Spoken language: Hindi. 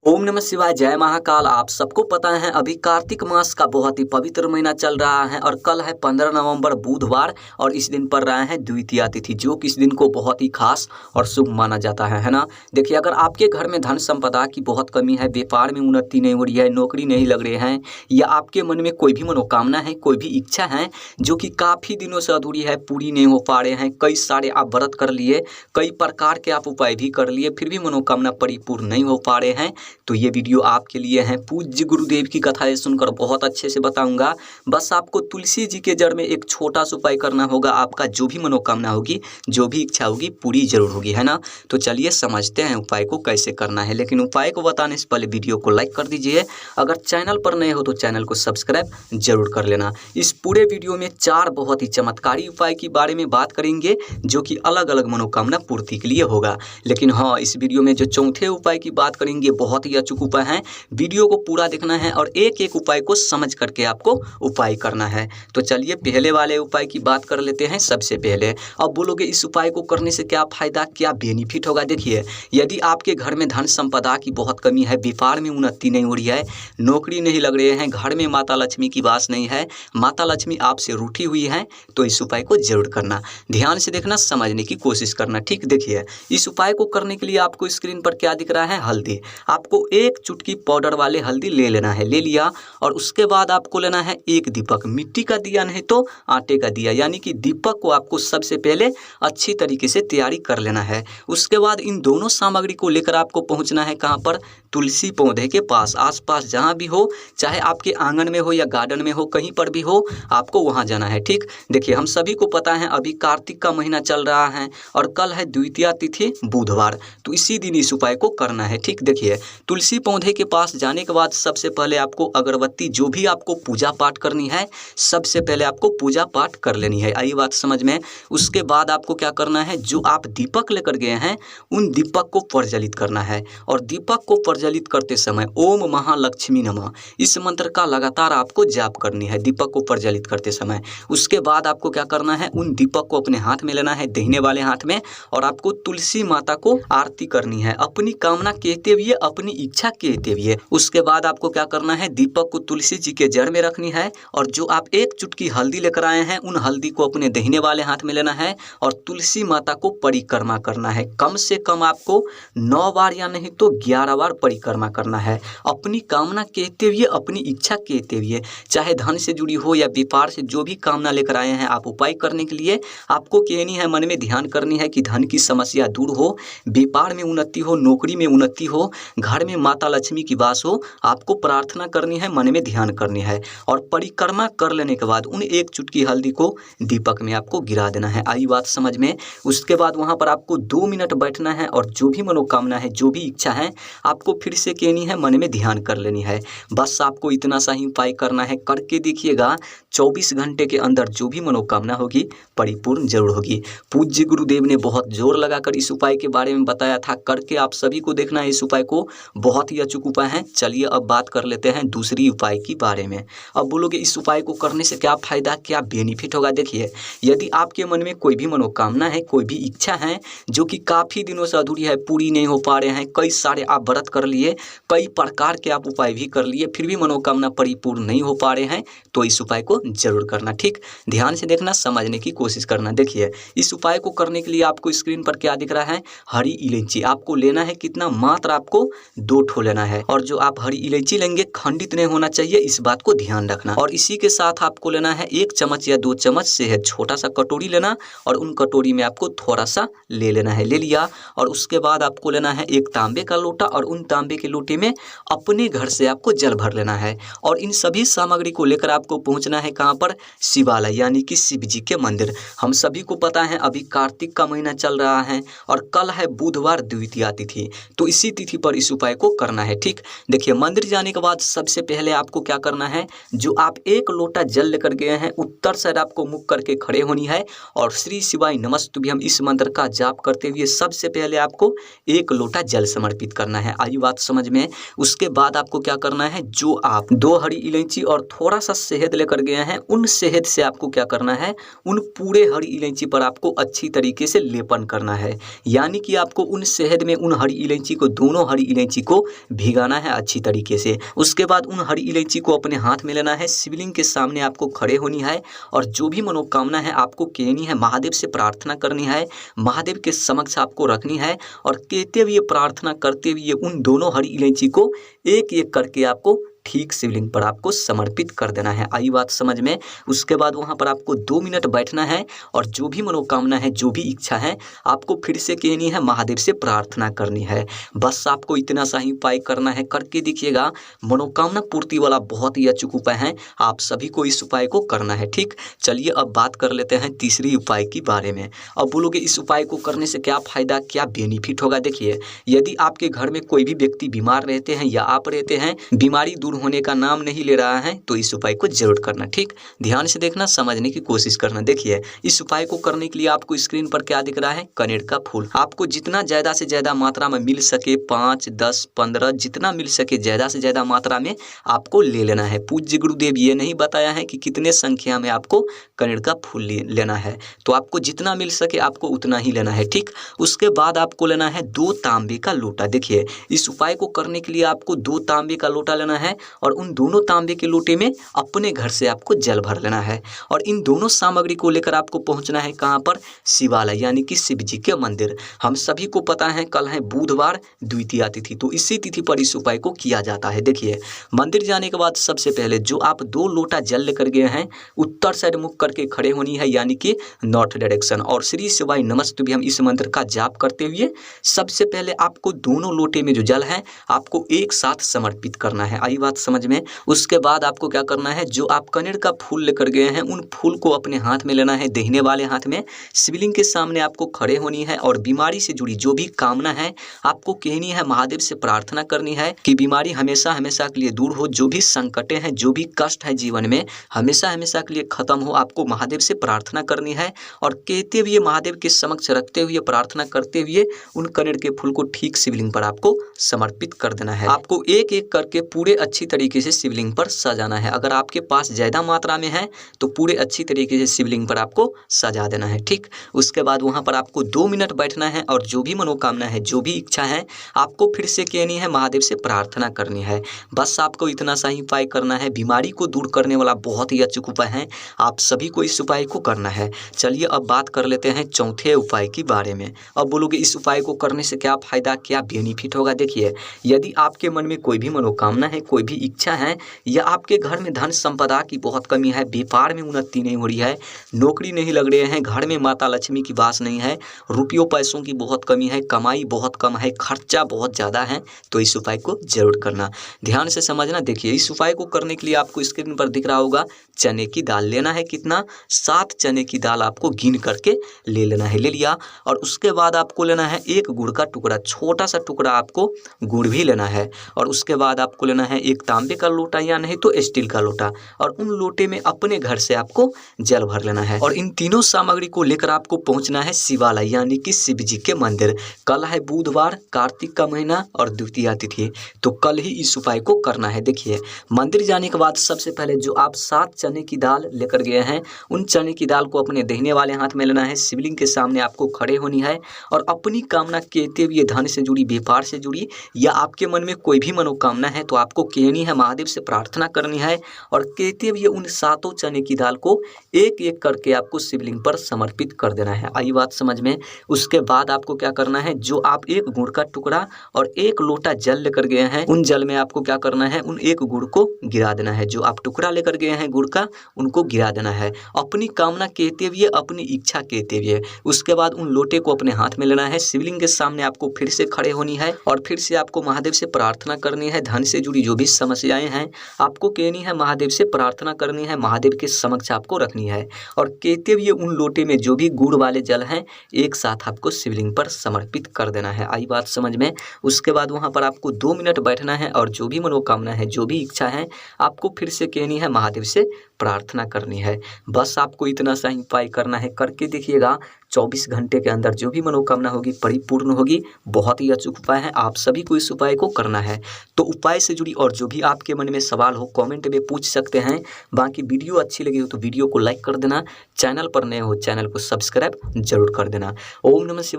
ओम नमः शिवाय, जय महाकाल। आप सबको पता है अभी कार्तिक मास का बहुत ही पवित्र महीना चल रहा है और कल है 15 नवंबर बुधवार और इस दिन पड़ रहा है द्वितीया तिथि, जो कि इस दिन को बहुत ही खास और शुभ माना जाता है ना। देखिए, अगर आपके घर में धन संपदा की बहुत कमी है, व्यापार में उन्नति नहीं हो रही है, नौकरी नहीं लग रहे हैं, या आपके मन में कोई भी मनोकामना है, कोई भी इच्छा है जो कि काफ़ी दिनों से अधूरी है, पूरी नहीं हो पा रहे हैं, कई सारे आप व्रत कर लिए, कई प्रकार के आप उपाय भी कर लिए, फिर भी मनोकामना परिपूर्ण नहीं हो पा रहे हैं, तो ये वीडियो आपके लिए है। पूज्य गुरुदेव की कथाएं सुनकर बहुत अच्छे से बताऊंगा। बस आपको तुलसी जी के जड़ में एक छोटा सा उपाय करना होगा, आपका जो भी मनोकामना होगी, जो भी इच्छा होगी, पूरी जरूर होगी, है ना। तो चलिए समझते हैं उपाय को कैसे करना है। लेकिन उपाय को बताने से पहले वीडियो को लाइक कर दीजिए। अगर चैनल पर नए हो तो चैनल को सब्सक्राइब जरूर कर लेना। इस पूरे वीडियो में 4 बहुत ही चमत्कारी उपाय के बारे में बात करेंगे, जो कि अलग अलग मनोकामना पूर्ति के लिए होगा। लेकिन हाँ, इस वीडियो में जो चौथे उपाय की बात करेंगे बहुत ही अचूक उपाय है। वीडियो को पूरा देखना है और एक एक उपाय को समझ करके आपको उपाय करना है। तो चलिए पहले वाले उपाय की बात कर लेते हैं। सबसे पहले अब बोलोगे इस उपाय को करने से क्या फायदा, क्या बेनिफिट होगा। देखिए, यदि आपके घर में धन संपदा की बहुत कमी है, व्यापार में उन्नति नहीं हो रही है, नौकरी नहीं लग रहे हैं, घर में माता लक्ष्मी की वास नहीं है, माता लक्ष्मी आपसे रूठी हुई है, तो इस उपाय को जरूर करना। ध्यान से देखना, समझने की कोशिश करना। ठीक, देखिए इस उपाय को करने के लिए आपको स्क्रीन पर क्या दिख रहा है, हल्दी। आपको एक चुटकी पाउडर वाले हल्दी ले लेना है, ले लिया। और उसके बाद आपको लेना है एक दीपक, मिट्टी का दिया नहीं तो आटे का दिया, यानी कि दीपक को आपको सबसे पहले अच्छी तरीके से तैयारी कर लेना है। उसके बाद इन दोनों सामग्री को लेकर आपको पहुंचना है कहाँ पर, तुलसी पौधे के पास। आसपास जहाँ भी हो, चाहे आपके आंगन में हो या गार्डन में हो, कहीं पर भी हो, आपको वहाँ जाना है। ठीक, देखिए हम सभी को पता है अभी कार्तिक का महीना चल रहा है और कल है द्वितीया तिथि बुधवार, तो इसी दिन इस उपाय को करना है। ठीक, देखिए तुलसी पौधे के पास जाने के बाद सबसे पहले आपको अगरबत्ती, जो भी आपको पूजा पाठ करनी है, सबसे पहले आपको पूजा पाठ कर लेनी है। आई बात समझ में। उसके बाद आपको क्या करना है, जो आप दीपक लेकर गए हैं उन दीपक को प्रज्वलित करना है। और दीपक को प्रज्वलित करते समय ओम महालक्ष्मी नमः इस मंत्र का लगातार आपको जाप करनी है दीपक को प्रज्वलित करते समय। उसके बाद आपको क्या करना है, उन दीपक को अपने हाथ में लेना है, दाहिने वाले हाथ में, और आपको तुलसी माता को आरती करनी है, अपनी कामना कहते हुए, अपनी इच्छा कहते हुए। उसके बाद आपको क्या करना है, दीपक को तुलसी जी के जड़ में रखनी है, और जो आप एक चुटकी हल्दी लेकर आए हैं उन हल्दी को अपने दाहिने वाले हाथ में लेना है और तुलसी माता को परिक्रमा करना है। कम से कम आपको 9 बार या नहीं तो 11 बार परिक्रमा करना है, अपनी कामना कहते हुए, अपनी इच्छा कहते हुए। चाहे धन से जुड़ी हो या व्यापार से, जो भी कामना लेकर आए हैं आप उपाय करने के लिए, आपको कहनी है, मन में ध्यान करनी है कि धन की समस्या दूर हो, व्यापार में उन्नति हो, नौकरी में उन्नति हो, घर में माता लक्ष्मी की वास हो। आपको प्रार्थना करनी है, मन में ध्यान करनी है, और परिक्रमा कर लेने के बाद उन एक चुटकी हल्दी को दीपक में आपको गिरा देना है। आई बात समझ में। उसके बाद वहां पर आपको 2 मिनट बैठना है और जो भी मनोकामना है, जो भी इच्छा है, आपको फिर से कहनी है, मन में ध्यान कर लेनी है। बस आपको इतना सा ही उपाय करना है, करके देखिएगा 24 घंटे के अंदर जो भी मनोकामना होगी परिपूर्ण जरूर होगी। पूज्य गुरुदेव ने बहुत जोर लगाकर इस उपाय के बारे में बताया था, करके आप सभी को देखना है इस उपाय को, बहुत ही अचूक उपाय है। चलिए अब बात कर लेते हैं दूसरी उपाय की बारे में। अब बोलोगे इस उपाय को करने से क्या फायदा, क्या बेनिफिट होगा। देखिए, यदि आपके मन में कोई भी मनोकामना है, कोई भी इच्छा है जो कि काफ़ी दिनों से अधूरी है, पूरी नहीं हो पा रहे हैं, कई सारे आप व्रत कर लिए, कई प्रकार के आप उपाय भी कर लिए, फिर भी मनोकामना परिपूर्ण नहीं हो पा रहे हैं, तो इस उपाय को जरूर करना। ठीक, ध्यान से देखना, समझने की कोशिश करना। देखिए, इस उपाय को करने के लिए आपको स्क्रीन पर क्या दिख रहा है, हरी इलायची। आपको लेना है कितना, मात्र आपको 2 ठो लेना है। और जो आप हरी इलायची लेंगे खंडित नहीं होना चाहिए, इस बात को ध्यान रखना। और इसी के साथ आपको लेना है 1 चम्मच या 2 चम्मच शहद, छोटा सा कटोरी लेना, और उन कटोरी में आपको थोड़ा सा ले लेना है, ले लिया। और उसके बाद आपको लेना है 1 तांबे का लोटा, और उन तांबे के लोटे में अपने घर से आपको जल भर लेना है। और इन सभी सामग्री को लेकर आपको पहुंचना है कहाँ पर, शिवालय, यानी कि शिव जी के मंदिर। हम सभी को पता है अभी कार्तिक का महीना चल रहा है और कल है बुधवार द्वितीया तिथि, तो इसी तिथि पर इस उपाय को करना है। ठीक, देखिए मंदिर जाने के बाद सबसे पहले आपको क्या करना है, जो आप 1 लोटा जल लेकर गए हैं, उत्तर साइड आपको मुख करके खड़े होनी है, और श्री शिवाय नमस्तुभ्यम इस मंत्र का जाप करते हुए सबसे पहले आपको 1 लोटा जल समर्पित करना है। आई बात समझ में। उसके बाद आपको क्या करना है, जो आप 2 हरी इलायची और थोड़ा सा शहद लेकर गए हैं, उन शहद से आपको क्या करना है, उन पूरे हरी इलायची पर आपको अच्छी तरीके से लेपन करना है। यानी कि आपको उन शहद में उन हरी इलायची को, दोनों हरी इलायची इलायची को भिगाना है अच्छी तरीके से। उसके बाद उन हरी इलायची को अपने हाथ में लेना है, शिवलिंग के सामने आपको खड़े होनी है और जो भी मनोकामना है आपको कहनी है, महादेव से प्रार्थना करनी है, महादेव के समक्ष आपको रखनी है और कहते हुए प्रार्थना करते हुए उन दोनों हरी इलायची को एक एक करके आपको ठीक शिवलिंग पर आपको समर्पित कर देना है। आई बात समझ में। उसके बाद वहाँ पर आपको 2 मिनट बैठना है और जो भी मनोकामना है, जो भी इच्छा है, आपको फिर से कहनी है, महादेव से प्रार्थना करनी है। बस आपको इतना सा ही उपाय करना है, करके देखिएगा। मनोकामना पूर्ति वाला बहुत ही अचूक उपाय है, आप सभी को इस उपाय को करना है। ठीक, चलिए अब बात कर लेते हैं तीसरी उपाय के बारे में। अब बोलोगे इस उपाय को करने से क्या फायदा, क्या बेनिफिट होगा। देखिए, यदि आपके घर में कोई भी व्यक्ति बीमार रहते हैं या आप रहते हैं, बीमारी दूर होने का नाम नहीं ले रहा है, तो इस उपाय को जरूर करना। ठीक, ध्यान से देखना, समझने की कोशिश करना। देखिए, इस उपाय को करने के लिए आपको स्क्रीन पर क्या दिख रहा है, कनेर का फूल। आपको जितना ज्यादा से ज्यादा मात्रा में मिल सके, 5, 10, 15 जितना मिल सके ज्यादा से ज्यादा मात्रा में आपको ले लेना है। पूज्य गुरुदेव ये नहीं बताया है कि कितने संख्या में आपको कनेर का फूल लेना है, तो आपको जितना मिल सके आपको उतना ही लेना है। ठीक, उसके बाद आपको लेना है 2 तांबे का लोटा। देखिए, इस उपाय को करने के लिए आपको 2 तांबे का लोटा लेना है और उन दोनों तांबे के लोटे में अपने घर से आपको जल भर लेना है और इन दोनों सामग्री को लेकर आपको पहुंचना है कहां पर, शिवालय यानी कि शिव जी के मंदिर। हम सभी को पता है कल है बुधवार, द्वितीया तिथि, तो इसी तिथि पर इस उपाय को किया जाता है। देखिए, मंदिर जाने के बाद सबसे पहले जो आप 2 लोटा जल लेकर गए हैं, उत्तर साइड मुख करके खड़े होनी है, यानी कि नॉर्थ डायरेक्शन, और श्री शिवाय नमस्तुभ्यम भी हम इस मंत्र का जाप करते हुए सबसे पहले आपको दोनों लोटे में जो जल है आपको एक साथ समर्पित करना है। आई बात समझ में। उसके बाद आपको क्या करना है, जो आप कनेर का फूल लेकर गए हैं उन फूल को अपने हाथ में लेना है, दाहिने वाले हाथ में। शिवलिंग के सामने आपको खड़े होनी है और बीमारी से जुड़ी जो भी कामना है आपको कहनी है, महादेव से प्रार्थना करनी है कि बीमारी हमेशा हमेशा के लिए दूर हो, जो भी संकटें हैं, जो भी कष्ट है जीवन में हमेशा हमेशा के लिए खत्म हो। आपको महादेव से प्रार्थना करनी है और कहते हुए महादेव के समक्ष रखते हुए प्रार्थना करते हुए उन कनेर के फूल को ठीक शिवलिंग पर आपको समर्पित कर देना है। आपको एक एक करके पूरे अच्छी तरीके से शिवलिंग पर सजाना है। अगर आपके पास ज्यादा मात्रा में है तो पूरे अच्छी तरीके से शिवलिंग पर आपको सजा देना है। ठीक, उसके बाद वहां पर आपको 2 मिनट बैठना है और जो भी मनोकामना है, जो भी इच्छा है, आपको फिर से कहनी है, महादेव से प्रार्थना करनी है। बस आपको इतना सा ही उपाय करना है। बीमारी को दूर करने वाला बहुत ही अचूक उपाय है, आप सभी को इस उपाय को करना है। चलिए अब बात कर लेते हैं चौथे उपाय के बारे में। अब बोलोगे इस उपाय को करने से क्या फायदा, क्या बेनिफिट होगा। देखिए, यदि आपके मन में कोई भी मनोकामना है, कोई भी इच्छा है, या आपके घर में धन संपदा की बहुत कमी है, व्यापार में उन्नति नहीं हो रही है, नौकरी नहीं लग रहे हैं, घर में माता लक्ष्मी की वास नहीं है, रुपयों पैसों की बहुत कमी है, कमाई बहुत कम है, खर्चा बहुत ज़्यादा है, तो इस उपाय को जरूर करना। ध्यान से समझना। देखिए, इस उपाय को करने के लिए आपको स्क्रीन पर दिख रहा होगा, चने की दाल लेना है। कितना, 7 चने की दाल आपको गिन करके ले लेना है। ले लिया और उसके बाद आपको लेना है 1 गुड़ का टुकड़ा, छोटा सा टुकड़ा आपको गुड़ भी लेना है और उसके बाद आपको लेना है 1 तांबे का लोटा या नहीं तो स्टील का लोटा और उन लोटे में अपने घर से आपको जल भर लेना है और इन तीनों सामग्री को लेकर आपको पहुंचना है शिवालय यानी कि शिव जी के मंदिर। कल है बुधवार, कार्तिक का महीना और द्वितीया तिथि, तो कल ही इस उपाय को करना है। देखिए, मंदिर जाने के बाद सबसे पहले जो आप 7 चने की दाल लेकर गए हैं उन चने की दाल को अपने दाहिने वाले हाथ में लेना है, शिवलिंग के सामने आपको खड़े होनी है और अपनी कामना कहते हुए, धन से जुड़ी, व्यापार से जुड़ी या आपके मन में कोई भी मनोकामना है तो आपको कहनी है, महादेव से प्रार्थना करनी है और कहते हुए उन 7 चने की दाल को एक एक करके आपको शिवलिंग पर समर्पित कर देना है। आई बात समझ में। उसके बाद आपको क्या करना है, जो आप 1 गुड़ का टुकड़ा और 1 लोटा जल लेकर गए हैं उन जल में आपको क्या करना है, उन 1 गुड़ को गिरा देना है। जो आप टुकड़ा लेकर गए हैं गुड़ का, उनको गिरा देना है अपनी कामना कहते हुए, अपनी इच्छा कहते हुए। उसके बाद उन लोटे को अपने हाथ में लेना है, शिवलिंग के सामने आपको फिर से खड़े होनी है और फिर से आपको महादेव से प्रार्थना करनी है। धन से जुड़ी जो भी समस्याएं हैं आपको कहनी है, महादेव से प्रार्थना करनी है, महादेव के समक्ष आपको रखनी है और कहते हुए उन लोटे में जो भी गुड़ वाले जल हैं एक साथ आपको शिवलिंग पर समर्पित कर देना है। आई बात समझ में। उसके बाद वहां पर आपको 2 मिनट बैठना है और जो भी मनोकामना है, जो भी इच्छा है, आपको फिर से कहनी है, महादेव से प्रार्थना करनी है। बस आपको इतना सा ही उपाय करना है, करके देखिएगा 24 घंटे के अंदर जो भी मनोकामना होगी परिपूर्ण होगी। बहुत ही अचूक उपाय है, आप सभी को इस उपाय को करना है। तो उपाय से जुड़ी और जो भी आपके मन में सवाल हो कमेंट में पूछ सकते हैं। बाकी वीडियो अच्छी लगी हो तो वीडियो को लाइक कर देना, चैनल पर नए हो चैनल को सब्सक्राइब जरूर कर देना। ओम नमः शिवाय।